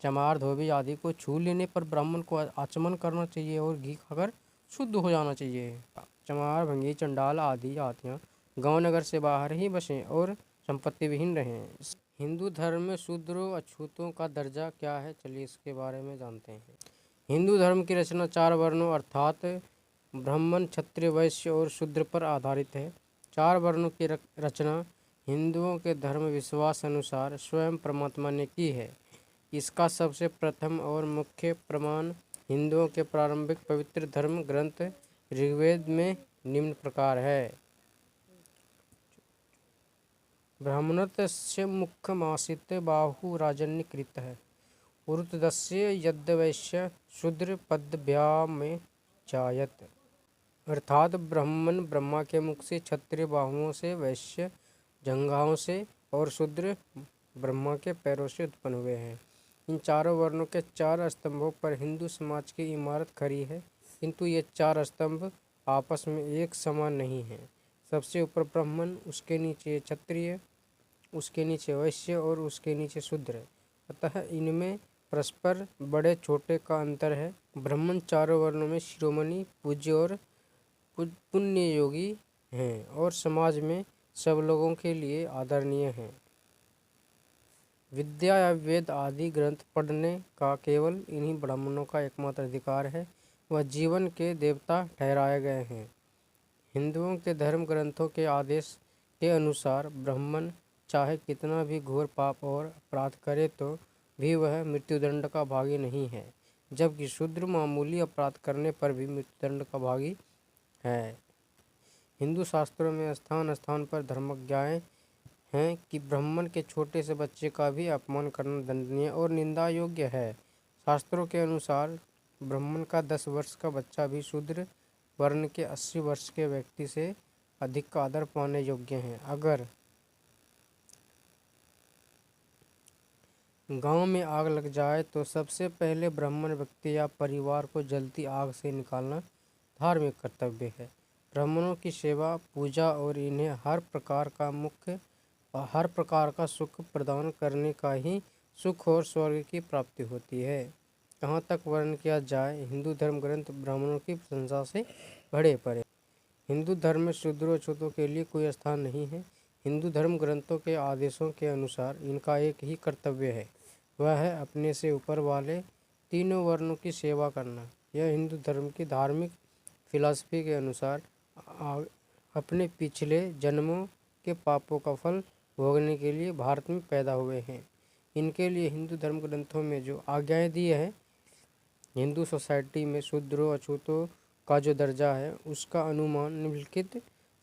चमार, धोबी आदि को छू लेने पर ब्राह्मण को आचमन करना चाहिए और घी खाकर शुद्ध हो जाना चाहिए। चमार, भंगी, चंडाल आदि जातियाँ गांव नगर से बाहर ही बसें और संपत्ति विहीन रहें। हिंदू धर्म में शूद्रों अछूतों का दर्जा क्या है, चलिए इसके बारे में जानते हैं। हिंदू धर्म की रचना 4 वर्णों अर्थात ब्राह्मण, क्षत्रिय, वैश्य और शूद्र पर आधारित है। 4 वर्णों की रचना हिंदुओं के धर्म विश्वास अनुसार स्वयं परमात्मा ने की है। इसका सबसे प्रथम और मुख्य प्रमाण हिंदुओं के प्रारंभिक पवित्र धर्म ग्रंथ ऋग्वेद में निम्न प्रकार है। ब्राह्मणस्य मुख्यमासीत् बाहु राजन्यकृतः उरुतदस्य यद्वैश्य शूद्र पदभ्याम जायत। अर्थात ब्राह्मण ब्रह्मा के मुख से, क्षत्रिय बाहुओं से, वैश्य जंघाओं से और शूद्र ब्रह्मा के पैरों से उत्पन्न हुए हैं। इन चारों वर्णों के 4 स्तंभों पर हिंदू समाज की इमारत खड़ी है, किंतु ये 4 स्तंभ आपस में एक समान नहीं हैं। सबसे ऊपर ब्राह्मण, उसके नीचे क्षत्रिय, उसके नीचे वैश्य और उसके नीचे शूद्र, अतः इनमें परस्पर बड़े छोटे का अंतर है। ब्राह्मण चारों वर्णों में शिरोमणि, पूज्य और पुण्य योगी हैं और समाज में सब लोगों के लिए आदरणीय हैं। विद्या या वेद आदि ग्रंथ पढ़ने का केवल इन्हीं ब्राह्मणों का एकमात्र अधिकार है। वह जीवन के देवता ठहराए गए हैं। हिंदुओं के धर्म ग्रंथों के आदेश के अनुसार ब्राह्मण चाहे कितना भी घोर पाप और अपराध करे तो भी वह मृत्युदंड का भागी नहीं है, जबकि शूद्र मामूली अपराध करने पर भी मृत्युदंड का भागी है। हिंदू शास्त्रों में स्थान स्थान पर धर्मज्ञाएं हैं कि ब्राह्मण के छोटे से बच्चे का भी अपमान करना दंडनीय और निंदा योग्य है। शास्त्रों के अनुसार ब्राह्मण का 10 वर्ष का बच्चा भी शूद्र वर्ण के 80 वर्ष के व्यक्ति से अधिक का आदर पाने योग्य है। अगर गांव में आग लग जाए तो सबसे पहले ब्राह्मण व्यक्ति या परिवार को जलती आग से निकालना धार्मिक कर्तव्य है। ब्राह्मणों की सेवा, पूजा और इन्हें हर प्रकार का सुख प्रदान करने का ही सुख और स्वर्ग की प्राप्ति होती है। कहाँ तक वर्णन किया जाए, हिंदू धर्म ग्रंथ ब्राह्मणों की प्रशंसा से भरे पड़े। हिंदू धर्म में शूद्रों अछूतों के लिए कोई स्थान नहीं है। हिंदू धर्म ग्रंथों के आदेशों के अनुसार इनका एक ही कर्तव्य है, वह है अपने से ऊपर वाले तीनों वर्णों की सेवा करना। यह हिंदू धर्म की धार्मिक फिलॉसफी के अनुसार अपने पिछले जन्मों के पापों का फल भोगने के लिए भारत में पैदा हुए हैं। इनके लिए हिंदू धर्म ग्रंथों में जो आज्ञाएं दी है, हिंदू सोसाइटी में शूद्रों अछूतों का जो दर्जा है, उसका अनुमान निम्नलिखित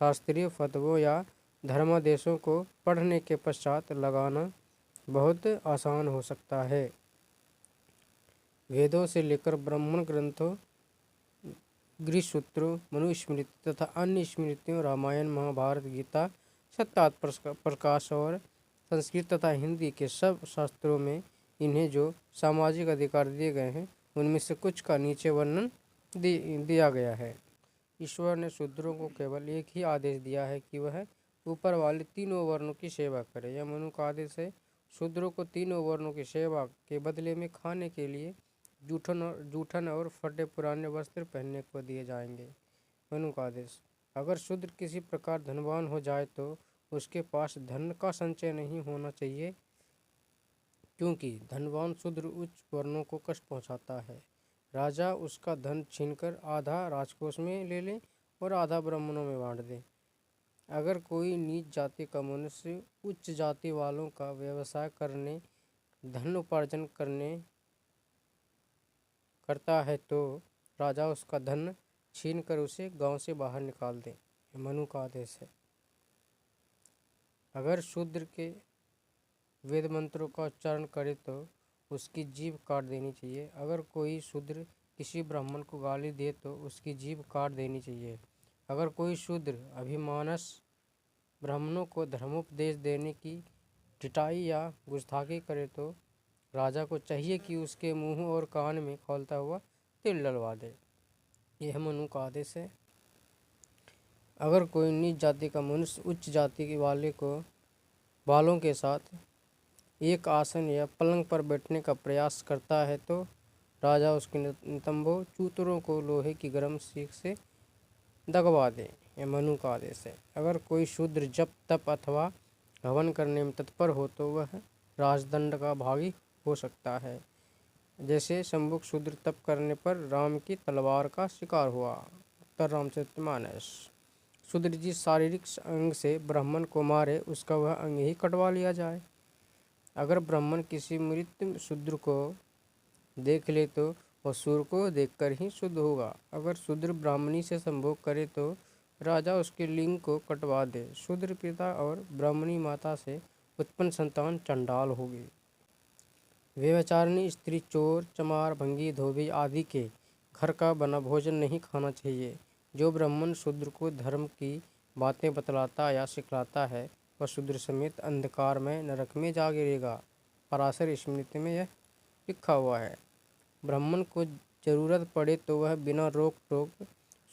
शास्त्रीय फतवों या धर्मादेशों को पढ़ने के पश्चात लगाना बहुत आसान हो सकता है। वेदों से लेकर ब्राह्मण ग्रंथों, गृहसूत्रों, मनुस्मृति तथा अन्य स्मृतियों, रामायण, महाभारत, गीता, सत्यार्थ प्रकाश और संस्कृत तथा हिंदी के सब शास्त्रों में इन्हें जो सामाजिक अधिकार दिए गए हैं, उनमें से कुछ का नीचे वर्णन दिया गया है। ईश्वर ने शूद्रों को केवल एक ही आदेश दिया है कि वह ऊपर वाले तीनों वर्णों की सेवा करे। यह मनु का आदेश है। शूद्रों को तीनों वर्णों की सेवा के बदले में खाने के लिए जूठन और फटे पुराने वस्त्र पहनने को दिए जाएंगे। मनु का आदेश, अगर शूद्र किसी प्रकार धनवान हो जाए तो उसके पास धन का संचय नहीं होना चाहिए, क्योंकि धनवान शूद्र उच्च वर्णों को कष्ट पहुंचाता है। राजा उसका धन छीनकर आधा राजकोष में ले ले और आधा ब्राह्मणों में बांट दे। अगर कोई नीच जाति का मनुष्य उच्च जाति वालों का व्यवसाय करने, धन उपार्जन करता है तो राजा उसका धन छीनकर उसे गांव से बाहर निकाल दे। मनु का आदेश है। अगर शूद्र के वेद मंत्रों का उच्चारण करे तो उसकी जीभ काट देनी चाहिए। अगर कोई शूद्र किसी ब्राह्मण को गाली दे तो उसकी जीभ काट देनी चाहिए। अगर कोई शूद्र अभिमानस ब्राह्मणों को धर्मोपदेश देने की ढिठाई या गुस्ताखी करे तो राजा को चाहिए कि उसके मुंह और कान में खौलता हुआ तिल डलवा दे। यह मनु का आदेश है। अगर कोई नीच जाति का मनुष्य उच्च जाति के वालों के साथ एक आसन या पलंग पर बैठने का प्रयास करता है तो राजा उसके नितंबों चूतरों को लोहे की गर्म सीख से दगवा दे। यह मनु का आदेश है। अगर कोई शूद्र जप तप अथवा हवन करने में तत्पर हो तो वह राजदंड का भागी हो सकता है। जैसे शंभुक शूद्र तप करने पर राम की तलवार का शिकार हुआ। उत्तर रामचरितमानस। शूद्र जिस शारीरिक अंग से ब्राह्मण को मारे उसका वह अंग ही कटवा लिया जाए। अगर ब्राह्मण किसी मृत शूद्र को देख ले तो वह सूर को देखकर ही शुद्ध होगा। अगर शूद्र ब्राह्मणी से संभोग करे तो राजा उसके लिंग को कटवा दे। शूद्र पिता और ब्राह्मणी माता से उत्पन्न संतान चंडाल होगी। व्यभिचारिणी स्त्री, चोर, चमार, भंगी, धोबी आदि के घर का बना भोजन नहीं खाना चाहिए। जो ब्राह्मण शूद्र को धर्म की बातें बतलाता या सिखलाता है वह शूद्र समेत अंधकार में नरक में जा गिरेगा। पराशर स्मृति में यह लिखा हुआ है। ब्राह्मण को जरूरत पड़े तो वह बिना रोक टोक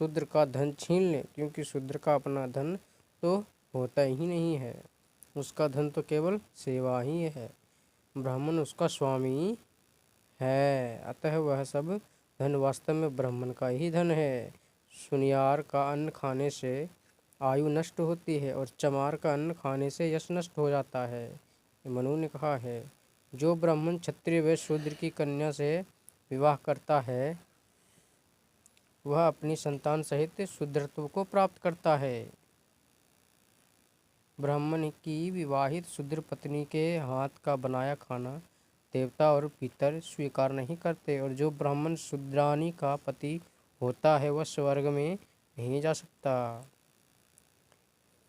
शूद्र का धन छीन ले, क्योंकि शूद्र का अपना धन तो होता ही नहीं है। उसका धन तो केवल सेवा ही है। ब्राह्मण उसका स्वामी है, अतः वह सब धन वास्तव में ब्राह्मण का ही धन है। सुनियार का अन्न खाने से आयु नष्ट होती है और चमार का अन्न खाने से यश नष्ट हो जाता है। मनु ने कहा है, जो ब्राह्मण क्षत्रिय व शूद्र की कन्या से विवाह करता है वह अपनी संतान सहित शूद्रत्व को प्राप्त करता है। ब्राह्मण की विवाहित शूद्र पत्नी के हाथ का बनाया खाना देवता और पितर स्वीकार नहीं करते, और जो ब्राह्मण शूद्रानी का पति होता है वह स्वर्ग में नहीं जा सकता।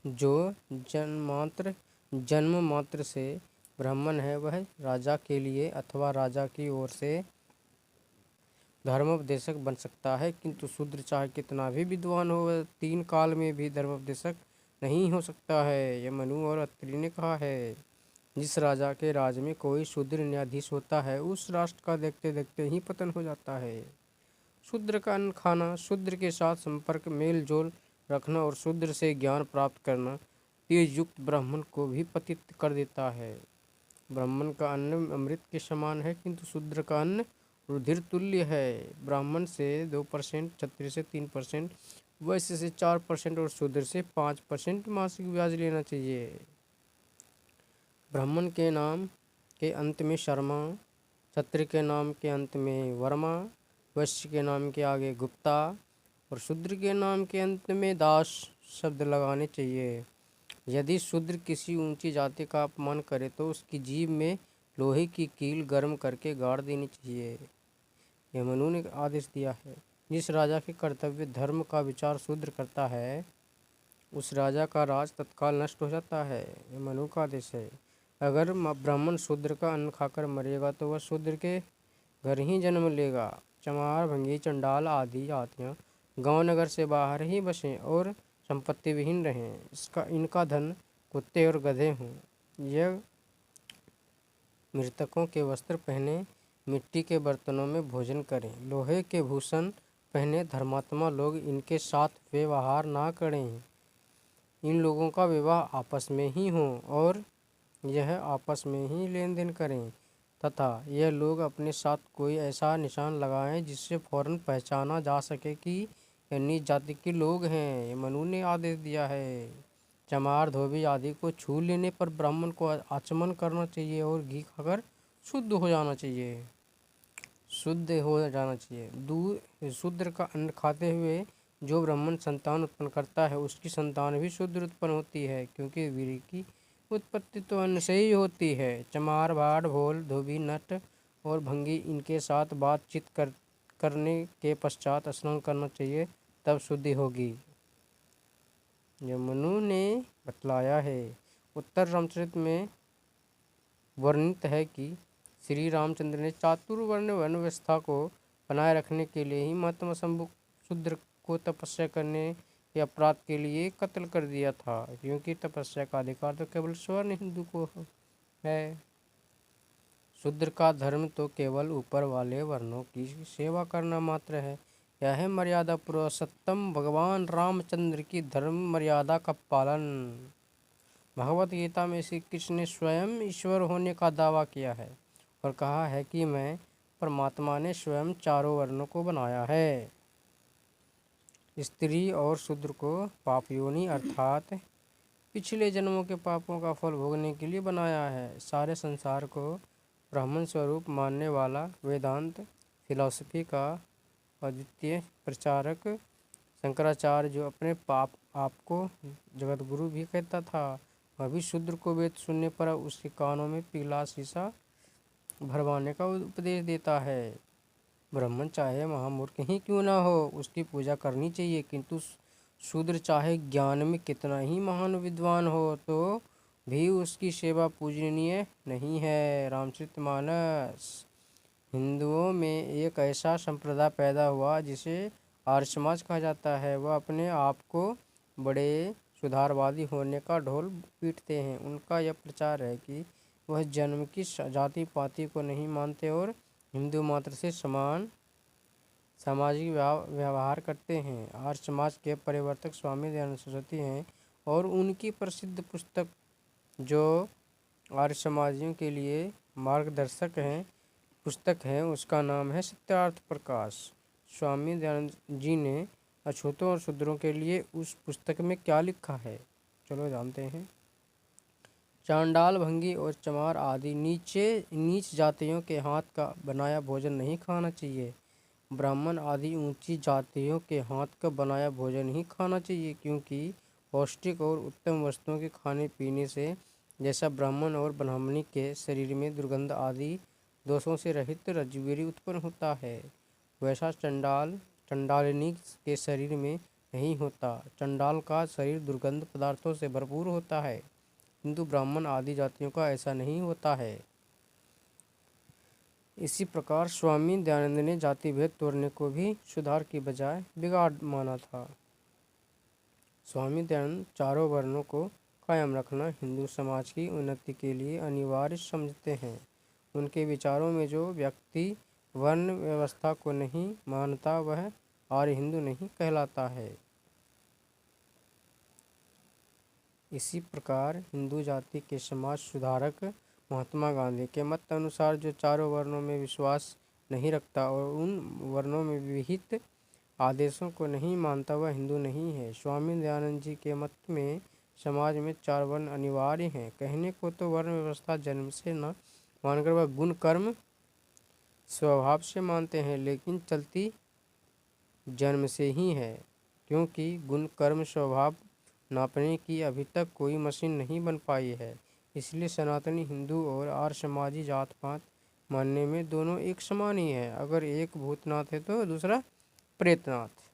जो जन्म मात्र से ब्राह्मण है वह राजा के लिए अथवा राजा की ओर से धर्मोपदेशक बन सकता है, किंतु शूद्र चाहे कितना भी विद्वान हो वह 3 काल में भी धर्मोपदेशक नहीं हो सकता है। यह मनु और अत्रि ने कहा है। जिस राजा के राज में कोई शूद्र न्यायाधीश होता है उस राष्ट्र का देखते देखते ही पतन हो जाता है। शूद्र का अन्न खाना, शूद्र के साथ संपर्क मेल जोल रखना और शूद्र से ज्ञान प्राप्त करना तेज युक्त ब्राह्मण को भी पतित कर देता है। ब्राह्मण का अन्न अमृत के समान है, किंतु शूद्र का अन्न रुधिर तुल्य है। ब्राह्मण से 2%, क्षत्रिय से 3%, वैश्य से 4% और शूद्र से 5% मासिक ब्याज लेना चाहिए। ब्राह्मण के नाम के अंत में शर्मा, क्षत्रिय के नाम के अंत में वर्मा, वैश्य के नाम के आगे गुप्ता और शूद्र के नाम के अंत में दास शब्द लगाने चाहिए। यदि शूद्र किसी ऊंची जाति का अपमान करे तो उसकी जीभ में लोहे की कील गर्म करके गाड़ देनी चाहिए। यह मनु ने आदेश दिया है। जिस राजा के कर्तव्य धर्म का विचार शूद्र करता है उस राजा का राज तत्काल नष्ट हो जाता है। यह मनु का आदेश है। अगर ब्राह्मण शूद्र का अन्न खाकर मरेगा तो वह शूद्र के घर ही जन्म लेगा। चमार, भंगी, चंडाल आदि जातियाँ गांव नगर से बाहर ही बसें और संपत्ति विहीन रहें। इनका धन कुत्ते और गधे हों। यह मृतकों के वस्त्र पहने, मिट्टी के बर्तनों में भोजन करें, लोहे के भूषण पहने। धर्मात्मा लोग इनके साथ व्यवहार ना करें। इन लोगों का विवाह आपस में ही हो और यह आपस में ही लेन देन करें, तथा यह लोग अपने साथ कोई ऐसा निशान लगाएं जिससे फौरन पहचाना जा सके कि यह नीच जाति के लोग हैं। ये मनु ने आदेश दिया है। चमार, धोबी आदि को छू लेने पर ब्राह्मण को आचमन करना चाहिए और घी खाकर शुद्ध हो जाना चाहिए। दूध शूद्र का अन्न खाते हुए जो ब्राह्मण संतान उत्पन्न करता है उसकी संतान भी शूद्र उत्पन्न होती है, क्योंकि वीर की उत्पत्ति तो अन्न से ही होती है। चमार, भाड़, भोल, धोबी, नट और भंगी इनके साथ बातचीत करने के पश्चात स्नान करना चाहिए, तब शुद्धि होगी। यह मनु ने बतलाया है। उत्तर रामचरित में वर्णित है कि श्री रामचंद्र ने चातुर्वर्ण वन व्यवस्था को बनाए रखने के लिए ही महात्मा शंभु शूद्र को तपस्या करने के अपराध के लिए कत्ल कर दिया था, क्योंकि तपस्या का अधिकार तो केवल स्वर्ण हिंदू को है। शूद्र का धर्म तो केवल ऊपर वाले वर्णों की सेवा करना मात्र है। यह है मर्यादा पुरुषोत्तम भगवान रामचंद्र की धर्म मर्यादा का पालन। भगवत गीता में श्री कृष्ण ने स्वयं ईश्वर होने का दावा किया है और कहा है कि मैं परमात्मा ने स्वयं चारों वर्णों को बनाया है। स्त्री और शूद्र को पाप योनि अर्थात पिछले जन्मों के पापों का फल भोगने के लिए बनाया है। सारे संसार को ब्राह्मण स्वरूप मानने वाला वेदांत फिलॉसफी का अद्वितीय प्रचारक शंकराचार्य, जो अपने आप को जगत गुरु भी कहता था, वह भी शूद्र को वेद सुनने पर उसके कानों में पीला शीशा भरवाने का उपदेश देता है। ब्राह्मण चाहे महामूर्ख ही क्यों ना हो, उसकी पूजा करनी चाहिए, किंतु शूद्र चाहे ज्ञान में कितना ही महान विद्वान हो तो भी उसकी सेवा पूजनीय नहीं है। रामचरितमानस। हिंदुओं में एक ऐसा संप्रदाय पैदा हुआ जिसे आर्य समाज कहा जाता है। वह अपने आप को बड़े सुधारवादी होने का ढोल पीटते हैं। उनका यह प्रचार है कि वह जन्म की जाति पाति को नहीं मानते और हिंदू मात्र से समान सामाजिक व्यवहार करते हैं। आर्य समाज के परिवर्तक स्वामी दयानंद सरस्वती हैं और उनकी प्रसिद्ध पुस्तक जो आर्य समाजियों के लिए मार्गदर्शक पुस्तक है उसका नाम है सत्यार्थ प्रकाश। स्वामी दयानंद जी ने अछूतों और शूद्रों के लिए उस पुस्तक में क्या लिखा है, चलो जानते हैं। चांडाल, भंगी और चमार आदि नीच जातियों के हाथ का बनाया भोजन नहीं खाना चाहिए। ब्राह्मण आदि ऊंची जातियों के हाथ का बनाया भोजन ही खाना चाहिए, क्योंकि पौष्टिक और उत्तम वस्तुओं के खाने पीने से जैसा ब्राह्मण और ब्राह्मणी के शरीर में दुर्गंध आदि दोषों से रहित रज्जुवीर्य उत्पन्न होता है, वैसा चंडालिनी के शरीर में नहीं होता। चंडाल का शरीर दुर्गंध पदार्थों से भरपूर होता है, किंतु ब्राह्मण आदि जातियों का ऐसा नहीं होता है। इसी प्रकार स्वामी दयानंद ने जाति भेद तोड़ने को भी सुधार की बजाय बिगाड़ माना था। स्वामी दयानंद चारों वर्णों को कायम रखना हिंदू समाज की उन्नति के लिए अनिवार्य समझते हैं। उनके विचारों में जो व्यक्ति वर्ण व्यवस्था को नहीं मानता वह आर्य हिंदू नहीं कहलाता है। इसी प्रकार हिंदू जाति के समाज सुधारक महात्मा गांधी के मत अनुसार जो चारों वर्णों में विश्वास नहीं रखता और उन वर्णों में विहित आदेशों को नहीं मानता वह हिंदू नहीं है। स्वामी दयानंद जी के मत में समाज में चार वर्ण अनिवार्य हैं। कहने को तो वर्ण व्यवस्था जन्म से न मानकर वह गुण कर्म स्वभाव से मानते हैं, लेकिन चलती जन्म से ही है, क्योंकि गुण कर्म स्वभाव नापने की अभी तक कोई मशीन नहीं बन पाई है। इसलिए सनातनी हिंदू और आर्य समाजी जात पात मानने में दोनों एक समान ही है। अगर एक भूतनाथ है तो दूसरा प्रेतनाथ।